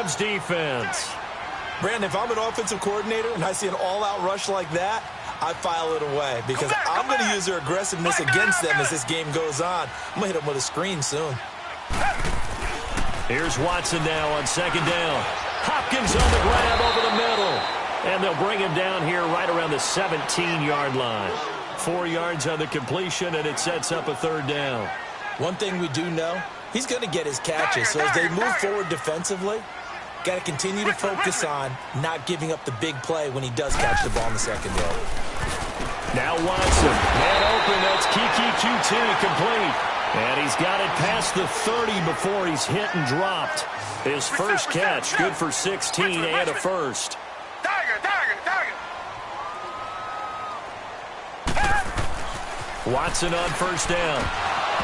Rams defense. Brandon, if I'm an offensive coordinator and I see an all-out rush like that, I file it away because I'm going to use their aggressiveness against them as this game goes on. I'm going to hit them with a screen soon. Here's Watson now on second down. Hopkins on the grab over the middle. And they'll bring him down here right around the 17-yard line. 4 yards on the completion, and it sets up a third down. One thing we do know, he's going to get his catches. So as they move forward defensively, got to continue to focus on not giving up the big play when he does catch the ball in the secondary. Now Watson, man open, that's Kiki QT complete. And he's got it past the 30 before he's hit and dropped. His first catch, good for 16 and a first. Watson on first down.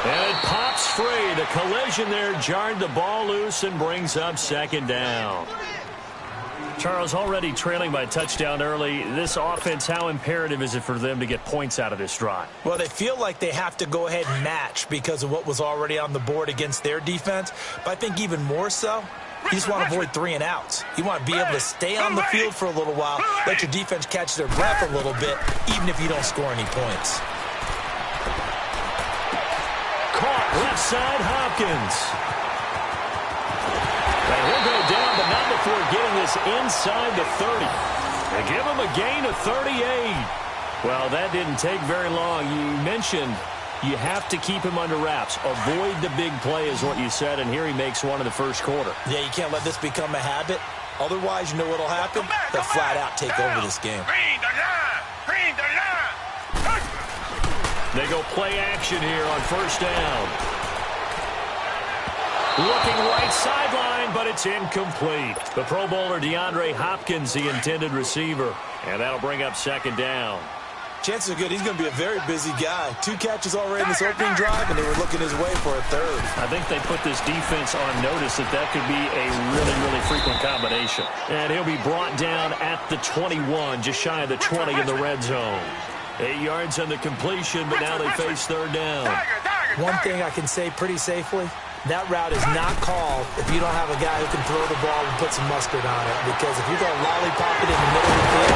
And it pops free. The collision there jarred the ball loose and brings up second down. Charles, already trailing by a touchdown early. This offense, how imperative is it for them to get points out of this drive? Well, they feel like they have to go ahead and match because of what was already on the board against their defense. But I think even more so, you just want to avoid 3 and outs. You want to be able to stay on the field for a little while, let your defense catch their breath a little bit, even if you don't score any points. Caught left side, Hopkins. And he'll go down, but not before getting this inside the 30. They give him a gain of 38. Well, that didn't take very long. You mentioned you have to keep him under wraps. Avoid the big play is what you said, and here he makes one in the first quarter. Yeah, you can't let this become a habit. Otherwise, you know what will happen? They'll flat out take over this game. They go play action here on first down. Looking right sideline, but it's incomplete. The Pro Bowler DeAndre Hopkins, the intended receiver. And that'll bring up second down. Chances are good he's going to be a very busy guy. 2 catches already in this opening drive, and they were looking his way for a third. I think they put this defense on notice that could be a really, really frequent combination. And he'll be brought down at the 21, just shy of the 20 in the red zone. 8 yards on the completion, but now they face third down. One thing I can say pretty safely, that route is not called if you don't have a guy who can throw the ball and put some mustard on it. Because if you're going to lollipop it in the middle of the field,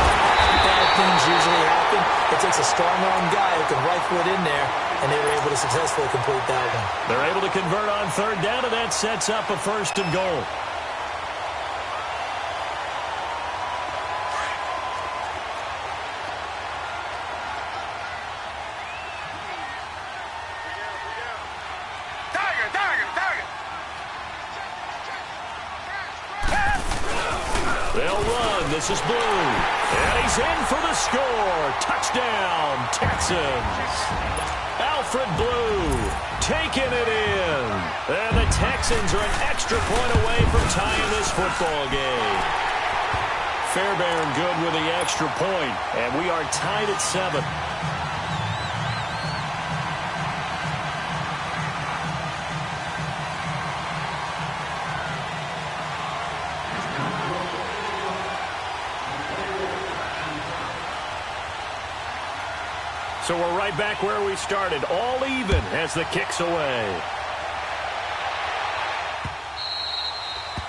bad things usually happen. It takes a strong-arm guy who can rifle it in there, and they were able to successfully complete that one. They're able to convert on third down, and that sets up a first and goal. They'll run. This is Blue. And he's in for the score. Touchdown, Texans. Alfred Blue taking it in. And the Texans are an extra point away from tying this football game. Fairbairn good with the extra point. And we are tied at 7. So we're right back where we started, all even as the kick's away.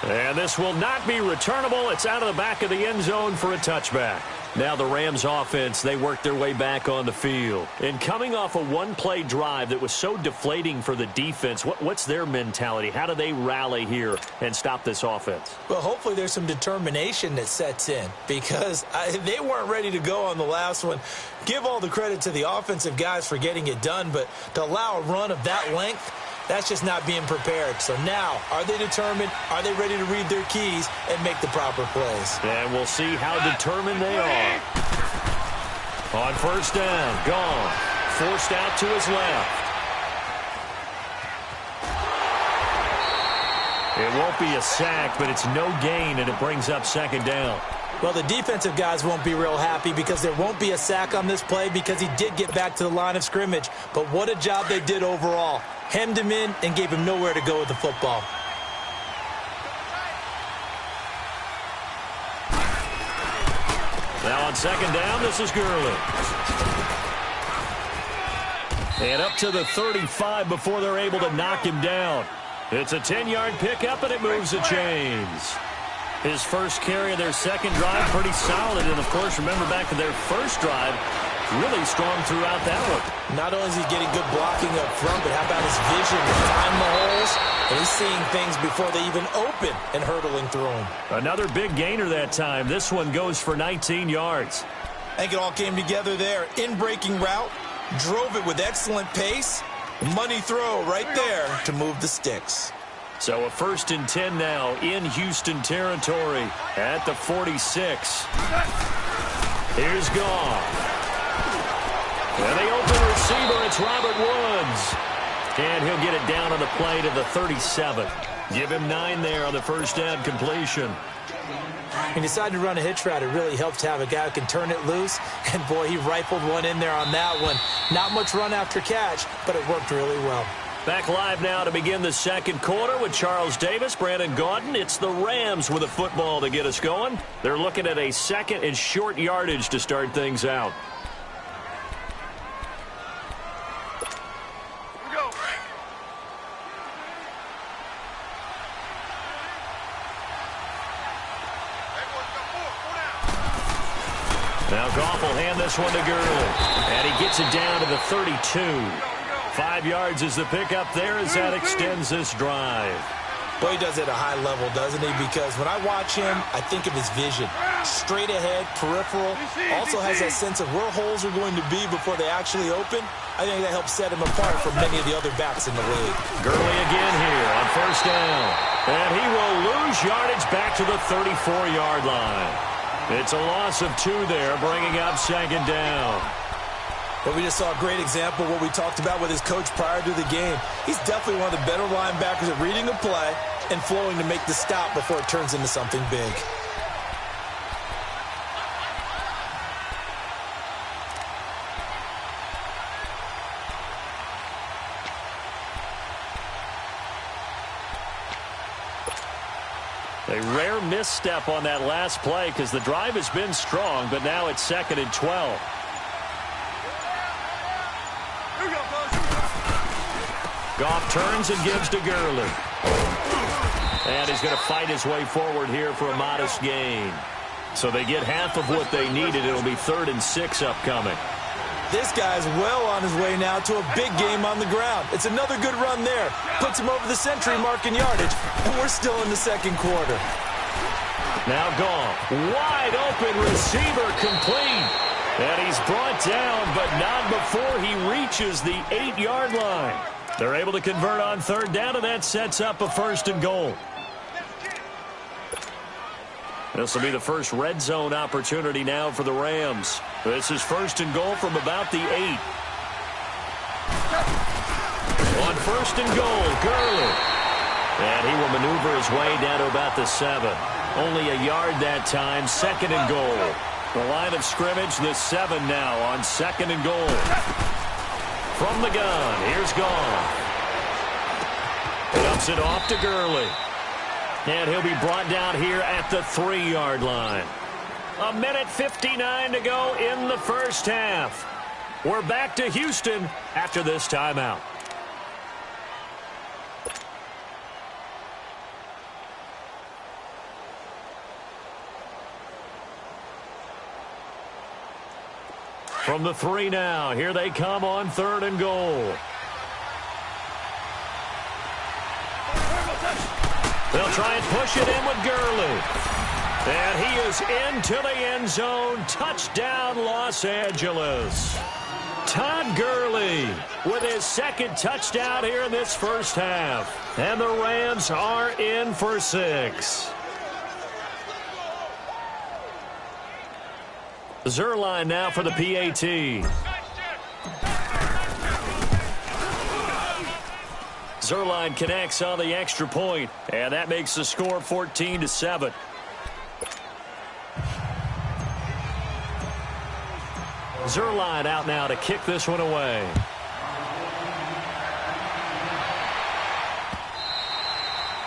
And this will not be returnable. It's out of the back of the end zone for a touchback. Now the Rams offense, they work their way back on the field. And coming off a one-play drive that was so deflating for the defense, what's their mentality? How do they rally here and stop this offense? Well, hopefully there's some determination that sets in because they weren't ready to go on the last one. Give all the credit to the offensive guys for getting it done, but to allow a run of that length, that's just not being prepared. So now, are they determined? Are they ready to read their keys and make the proper plays? And we'll see how determined they are. On first down, gone. Forced out to his left. It won't be a sack, but it's no gain, and it brings up second down. Well, the defensive guys won't be real happy because there won't be a sack on this play because he did get back to the line of scrimmage. But what a job they did overall. Hemmed him in and gave him nowhere to go with the football. Now on second down, this is Gurley. And up to the 35 before they're able to knock him down. It's a 10-yard pickup, and it moves the chains. His first carry of their second drive, pretty solid. And, of course, remember back to their first drive, really strong throughout that one. Not only is he getting good blocking up front, but how about his vision to find the holes? And he's seeing things before they even open and hurdling through them. Another big gainer that time. This one goes for 19 yards. I think it all came together there. In-breaking route, drove it with excellent pace. Money throw right there to move the sticks. So a 1st and 10 now in Houston territory at the 46. Here's Goff. And the open receiver, it's Robert Woods. And he'll get it down on the play to the 37. Give him 9 there on the first down completion. He decided to run a hitch route. It really helps to have a guy who can turn it loose. And, boy, he rifled one in there on that one. Not much run after catch, but it worked really well. Back live now to begin the second quarter with Charles Davis, Brandon Gaudin. It's the Rams with a football to get us going. They're looking at a 2nd and short yardage to start things out. Now Goff will hand this one to Gurley. And he gets it down to the 32. 5 yards is the pickup there as that extends this drive. Boy, he does it at a high level, doesn't he? Because when I watch him, I think of his vision. Straight ahead, peripheral. Also has that sense of where holes are going to be before they actually open. I think that helps set him apart from many of the other backs in the league. Gurley again here on first down. And he will lose yardage back to the 34-yard line. It's a loss of 2 there, bringing up 2nd down. But we just saw a great example of what we talked about with his coach prior to the game. He's definitely one of the better linebackers at reading a play and flowing to make the stop before it turns into something big. A rare misstep on that last play because the drive has been strong, but now it's 2nd and 12. Goff turns and gives to Gurley. And he's going to fight his way forward here for a modest gain. So they get half of what they needed. It'll be 3rd and 6 upcoming. This guy's well on his way now to a big game on the ground. It's another good run there. Puts him over the century mark in yardage, and we're still in the second quarter. Now Goff, wide open receiver complete. And he's brought down, but not before he reaches the 8-yard line. They're able to convert on 3rd down, and that sets up a 1st and goal. This will be the first red zone opportunity now for the Rams. This is 1st and goal from about the 8. On 1st and goal, Gurley. And he will maneuver his way down to about the 7. Only a yard that time, 2nd and goal. The line of scrimmage, the 7 now on 2nd and goal. From the gun, here's Goff. Dumps it off to Gurley. And he'll be brought down here at the 3-yard line. 1:59 to go in the first half. We're back to Houston after this timeout. From the 3 now, here they come on 3rd and goal. They'll try and push it in with Gurley. And he is into the end zone. Touchdown, Los Angeles. Todd Gurley with his 2nd touchdown here in this first half. And the Rams are in for 6. Zerline now for the PAT. Zerline connects on the extra point, and that makes the score 14-7. Zerline out now to kick this one away.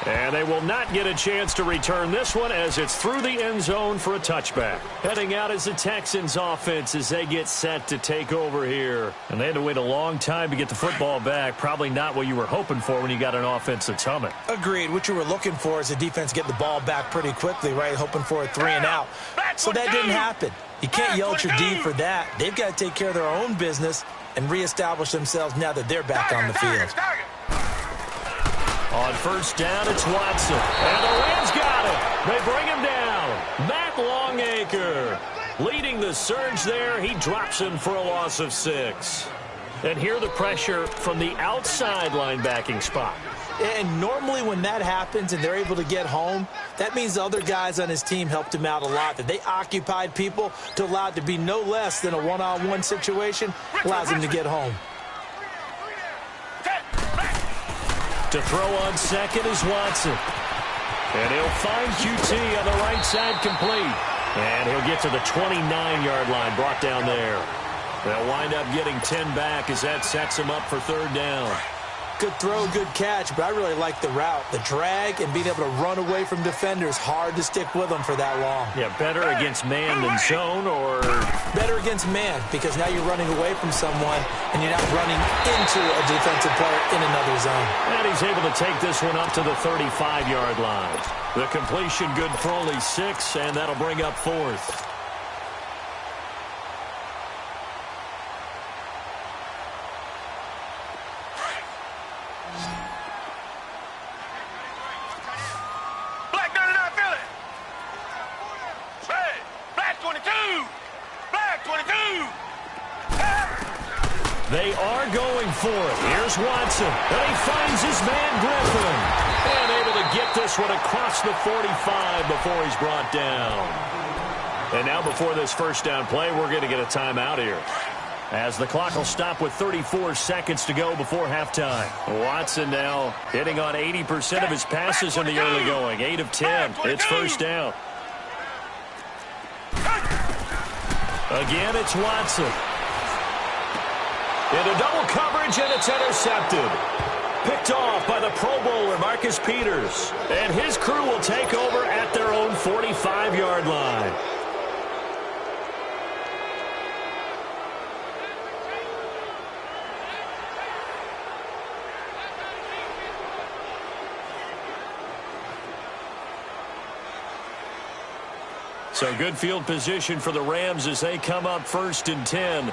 And they will not get a chance to return this one as it's through the end zone for a touchback. Heading out is the Texans offense as they get set to take over here. And they had to wait a long time to get the football back. Probably not what you were hoping for when you got an offense that's humming. Agreed. What you were looking for is the defense get the ball back pretty quickly, right? Hoping for a 3 and out. So that didn't happen. You can't yell at your D for that. They've got to take care of their own business and reestablish themselves now that they're back on the field. On first down, it's Watson. And the Rams got it. They bring him down. Matt Longacre leading the surge there. He drops him for a loss of 6. And here the pressure from the outside linebacking spot. And normally when that happens and they're able to get home, that means the other guys on his team helped him out a lot. That they occupied people to allow it to be no less than a one-on-one situation allows him to get home. To throw on second is Watson. And he'll find QT on the right side complete. And he'll get to the 29-yard line, brought down there. They'll wind up getting 10 back as that sets him up for third down. Good throw, good catch, but I really like the route. The drag and being able to run away from defenders, hard to stick with them for that long. Yeah, better against man than zone, or? Better against man, because now you're running away from someone and you're not running into a defensive player in another zone. And he's able to take this one up to the 35-yard line. The completion good for only 6, and that'll bring up fourth. They are going for it. Here's Watson. And he finds his man Griffin. And able to get this one across the 45 before he's brought down. And now before this first down play, we're going to get a timeout here, as the clock will stop with 34 seconds to go before halftime. Watson now hitting on 80% of his passes in the early going. 8 of 10. It's first down. Again, it's Watson. Into double coverage, and it's intercepted. Picked off by the Pro Bowler, Marcus Peters. And his crew will take over at their own 45-yard line. So good field position for the Rams as they come up first and 10.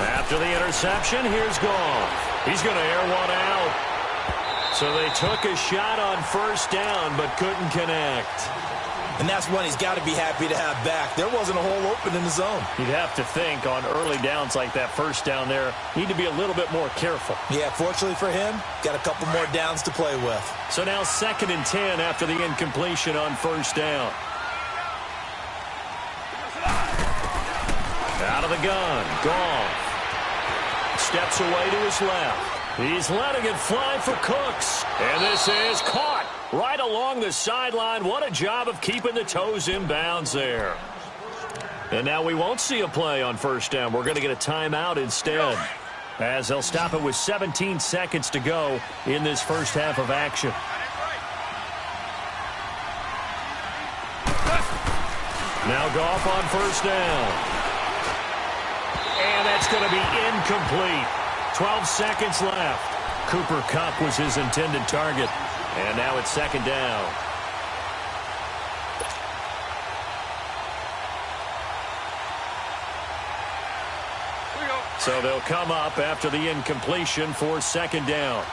After the interception, here's Goff. He's going to air one out. So they took a shot on first down but couldn't connect. And that's one he's got to be happy to have back. There wasn't a hole open in the zone. You'd have to think on early downs like that first down there, need to be a little bit more careful. Yeah, fortunately for him, got a couple more downs to play with. So now 2nd and 10 after the incompletion on first down. Out of the gun, Goff. Steps away to his left. He's letting it fly for Cooks. And this is caught right along the sideline. What a job of keeping the toes in bounds there. And now we won't see a play on first down. We're going to get a timeout instead, as they'll stop it with 17 seconds to go in this first half of action. Now Goff on first down. And that's going to be incomplete. 12 seconds left. Cooper Kupp was his intended target. And now it's 2nd down. So they'll come up after the incompletion for 2nd down.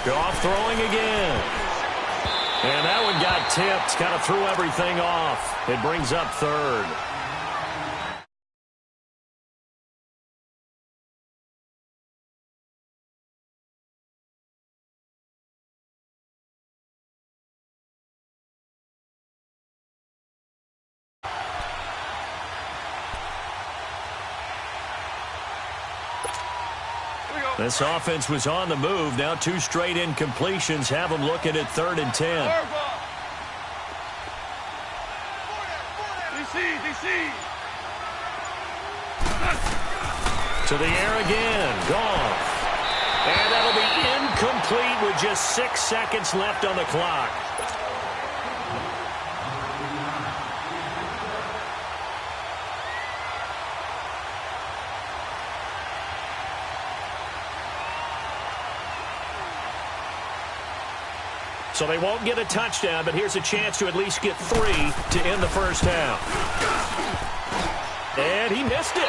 Goff throwing again. And that one got tipped, kind of threw everything off. It brings up 3rd. This offense was on the move. Now 2 straight incompletions have them looking at 3rd and 10. To the air again. Gone. And that'll be incomplete with just 6 seconds left on the clock. So they won't get a touchdown, but here's a chance to at least get 3 to end the first half. And he missed it.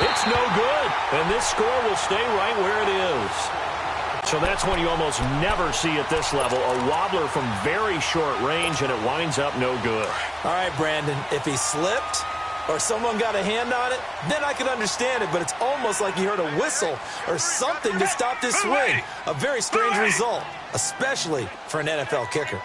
It's no good. And this score will stay right where it is. So that's when you almost never see at this level a wobbler from very short range, and it winds up no good. All right, Brandon, if he slipped or someone got a hand on it, then I could understand it, but it's almost like he heard a whistle or something to stop this swing. A very strange result, especially for an NFL kicker.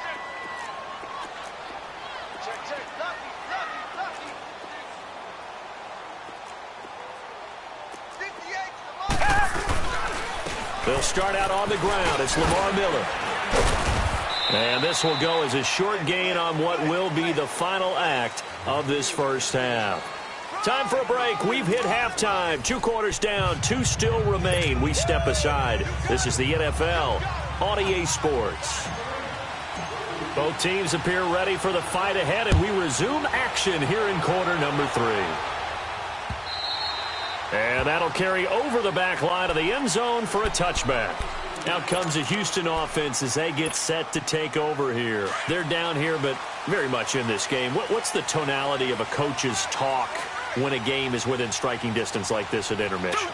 They'll start out on the ground. It's Lamar Miller. And this will go as a short gain on what will be the final act of this first half. Time for a break. We've hit halftime. 2 quarters down. 2 still remain. We step aside. This is the NFL on EA Sports. Both teams appear ready for the fight ahead, and we resume action here in quarter number 3. And that'll carry over the back line of the end zone for a touchback. Out comes the Houston offense as they get set to take over here. They're down here, but very much in this game. What's the tonality of a coach's talk when a game is within striking distance like this at intermission?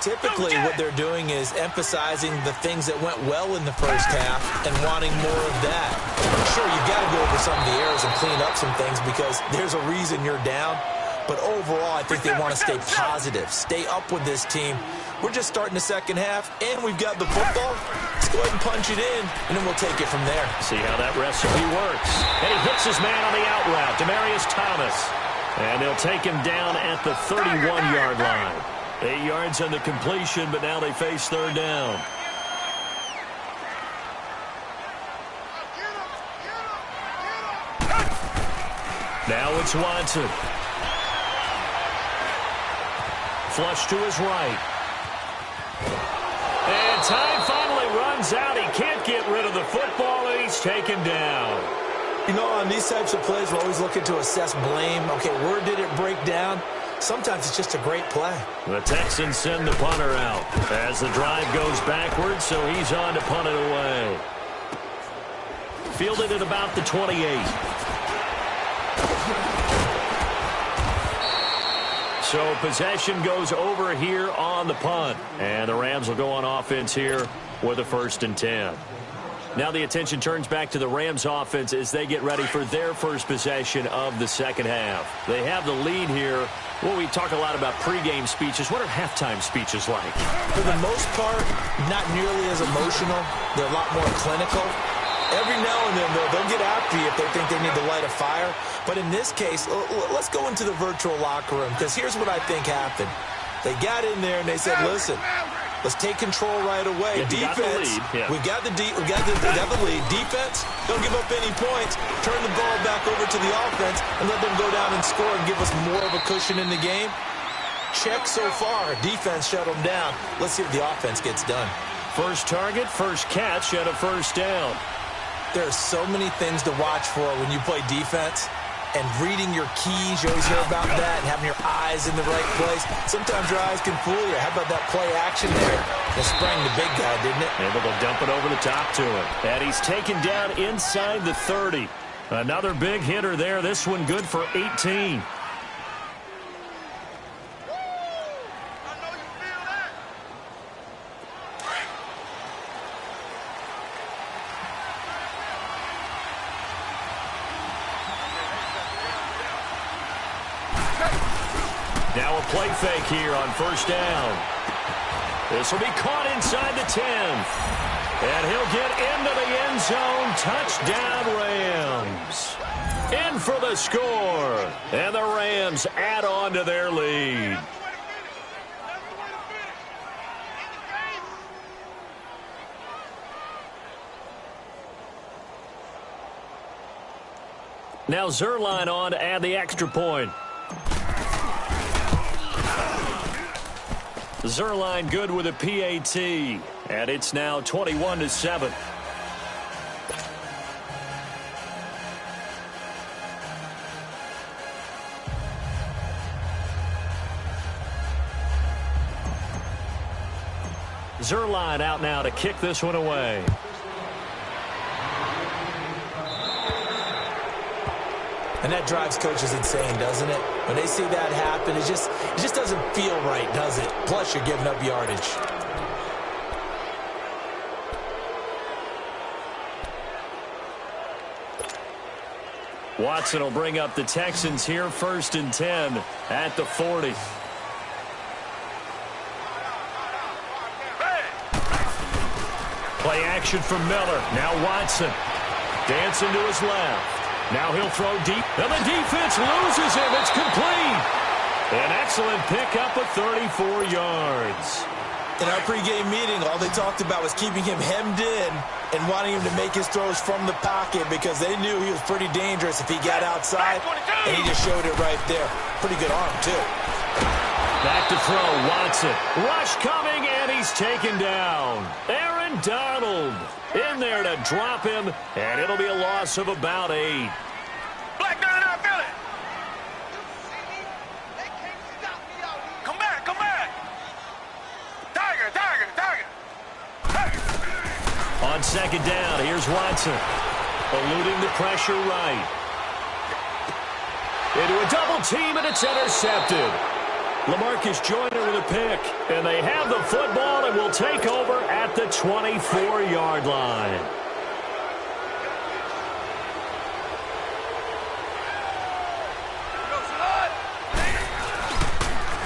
Typically, what they're doing is emphasizing the things that went well in the first half and wanting more of that. Sure, you've got to go over some of the errors and clean up some things because there's a reason you're down. But overall, I think they want to stay positive, stay up with this team. We're just starting the second half, and we've got the football. Let's go ahead and punch it in, and then we'll take it from there. See how that recipe works. And he hits his man on the out route, Demaryius Thomas. And they'll take him down at the 31-yard line. 8 yards on the completion, but now they face 3rd down. Now it's Watson. Flush to his right. And time finally runs out. He can't get rid of the football, and he's taken down. You know, on these types of plays, we're always looking to assess blame. Okay, where did it break down? Sometimes it's just a great play. The Texans send the punter out as the drive goes backwards, so he's on to punt it away. Fielded at about the 28. So possession goes over here on the punt. And the Rams will go on offense here with a 1st and 10. Now the attention turns back to the Rams offense as they get ready for their first possession of the second half. They have the lead here. Well, we talk a lot about pregame speeches. What are halftime speeches like? For the most part, not nearly as emotional. They're a lot more clinical. Every now and then, they'll get after you if they think they need to light a fire. But in this case, let's go into the virtual locker room, because here's what I think happened. They got in there and they said, listen, let's take control right away. Yeah, defense, we got the lead. Defense, don't give up any points. Turn the ball back over to the offense and let them go down and score and give us more of a cushion in the game. Check so far. Defense shut them down. Let's see if the offense gets done. First target, first catch, and a 1st down. There are so many things to watch for when you play defense. And reading your keys, you always hear about that, and having your eyes in the right place. Sometimes your eyes can fool you. How about that play action there? It sprang the big guy, didn't it? Able to dump it over the top to him. And he's taken down inside the 30. Another big hitter there. This one good for 18. Now a play fake here on 1st down. This will be caught inside the 10. And he'll get into the end zone. Touchdown, Rams. In for the score. And the Rams add on to their lead. Now Zerline on to add the extra point. Zerline good with a PAT, and it's now 21-7. Zerline out now to kick this one away. And that drives coaches insane, doesn't it? When they see that happen, it just doesn't feel right, does it? Plus, you're giving up yardage. Watson will bring up the Texans here, 1st and 10 at the 40. Play action from Miller. Now Watson. Dancing to his left. Now he'll throw deep. And the defense loses him. It's complete. An excellent pickup of 34 yards. In our pregame meeting, all they talked about was keeping him hemmed in and wanting him to make his throws from the pocket because they knew he was pretty dangerous if he got outside, and he just showed it right there. Pretty good arm, too. Back to throw, Watson. Rush coming, and he's taken down. Aaron Donald in there to drop him, and it'll be a loss of about 8. Black man in our belly. Come back, come back. Tiger, tiger, tiger. Tiger. On 2nd down, here's Watson. Eluding the pressure right. Into a double team, and it's intercepted. LaMarcus Joyner with a pick, and they have the football and will take over at the 24-yard line.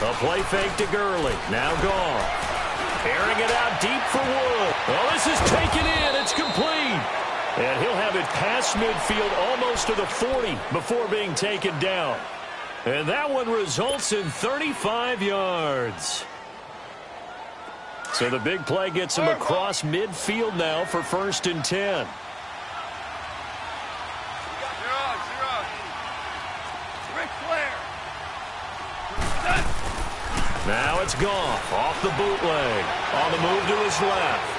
A play fake to Gurley. Now Goff. Airing it out deep for Wood. Oh, this is taken in. It's complete. And he'll have it past midfield almost to the 40 before being taken down. And that one results in 35 yards. So the big play gets him across midfield now for 1st and 10. Now it's Goff off the bootleg. On the move to his left.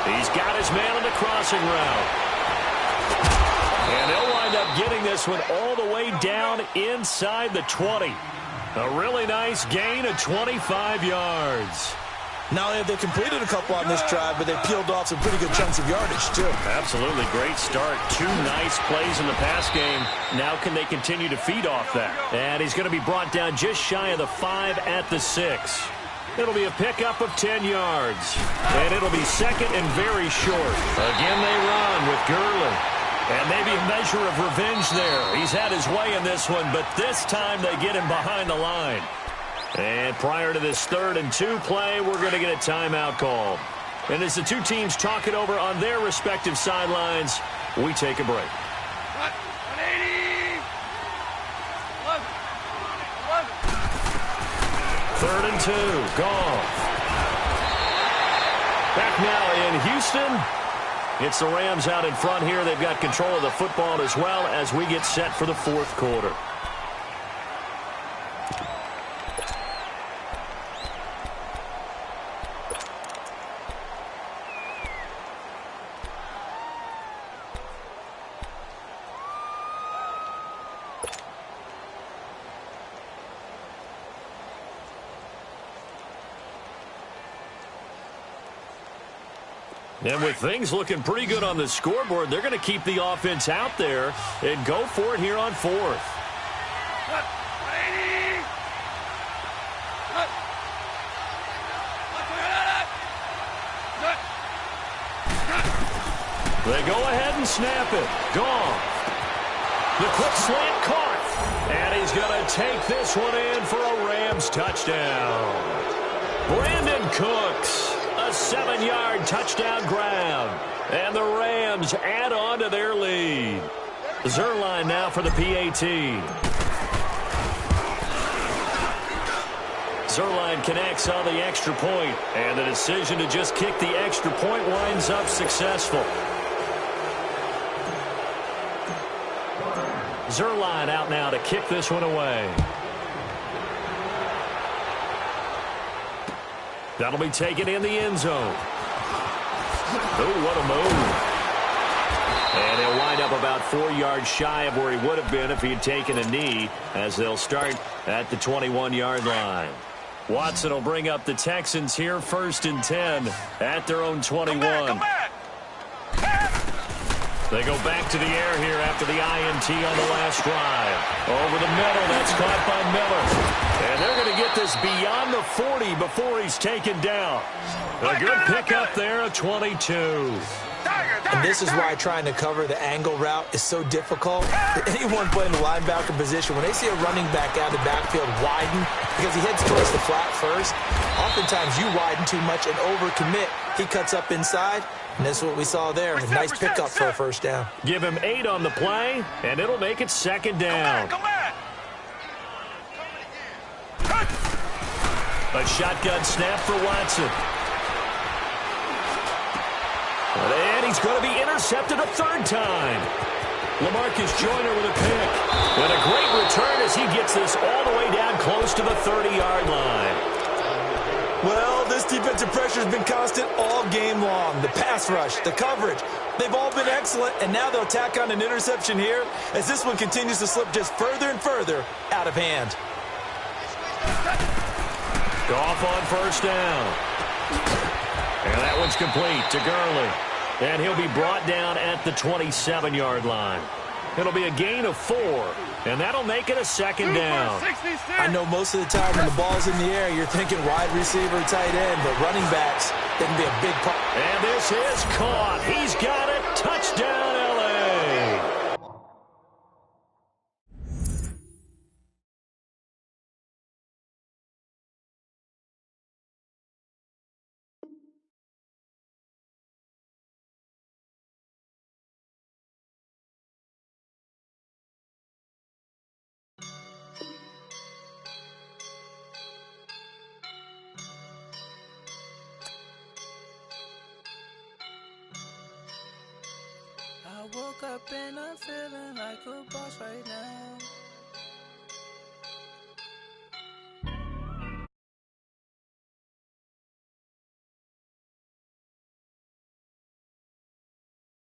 He's got his man on the crossing route. And they'll wind up getting this one all the way down inside the 20. A really nice gain of 25 yards. Not only have they completed a couple on this drive, but they peeled off some pretty good chunks of yardage, too. Absolutely. Great start. 2 nice plays in the pass game. Now can they continue to feed off that? And he's going to be brought down just shy of the 5 at the 6. It'll be a pickup of 10 yards. And it'll be 2nd and very short. Again, they run with Gurley. And maybe a measure of revenge there. He's had his way in this one, but this time they get him behind the line. And prior to this 3rd and 2 play, we're going to get a timeout called. And as the two teams talk it over on their respective sidelines, we take a break. 180. 3rd and 2, Goff. Back now in Houston. It's the Rams out in front here. They've got control of the football as well as we get set for the 4th quarter. And with things looking pretty good on the scoreboard, they're going to keep the offense out there and go for it here on 4th. They go ahead and snap it. Gone. The quick slant caught. And he's going to take this one in for a Rams touchdown. Brandon Cooks. A 7-yard touchdown grab. And the Rams add on to their lead. Zerline now for the PAT. Zerline connects on the extra point, and the decision to just kick the extra point winds up successful. Zerline out now to kick this one away. That'll be taken in the end zone. Oh, what a move. And he'll wind up about 4 yards shy of where he would have been if he had taken a knee, as they'll start at the 21-yard line. Watson will bring up the Texans here, 1st and 10 at their own 21. Come back. They go back to the air here after the INT on the last drive. Over the middle, that's caught by Miller. And they're going to get this beyond the 40 before he's taken down. A good pickup there, a 22. And this is why trying to cover the angle route is so difficult. Anyone playing the linebacker position, when they see a running back out of the backfield widen because he heads towards the flat first, oftentimes you widen too much and overcommit. He cuts up inside, and that's what we saw there. A nice pickup for a first down. Give him 8 on the play, and it'll make it 2nd down. Come back. A shotgun snap for Watson. And he's going to be intercepted a 3rd time. LaMarcus Joyner with a pick. And a great return as he gets this all the way down close to the 30-yard line. Well, this defensive pressure has been constant all game long. The pass rush, the coverage, they've all been excellent, and now they'll tack on an interception here as this one continues to slip just further and further out of hand. Goff on 1st down. And that one's complete to Gurley. And he'll be brought down at the 27-yard line. It'll be a gain of 4, and that'll make it a 2nd down. I know most of the time when the ball's in the air, you're thinking wide receiver, tight end, but running backs, they can be a big part. And this is caught. He's got it. Touchdown, L.A. I woke up and I'm feeling like a boss right now.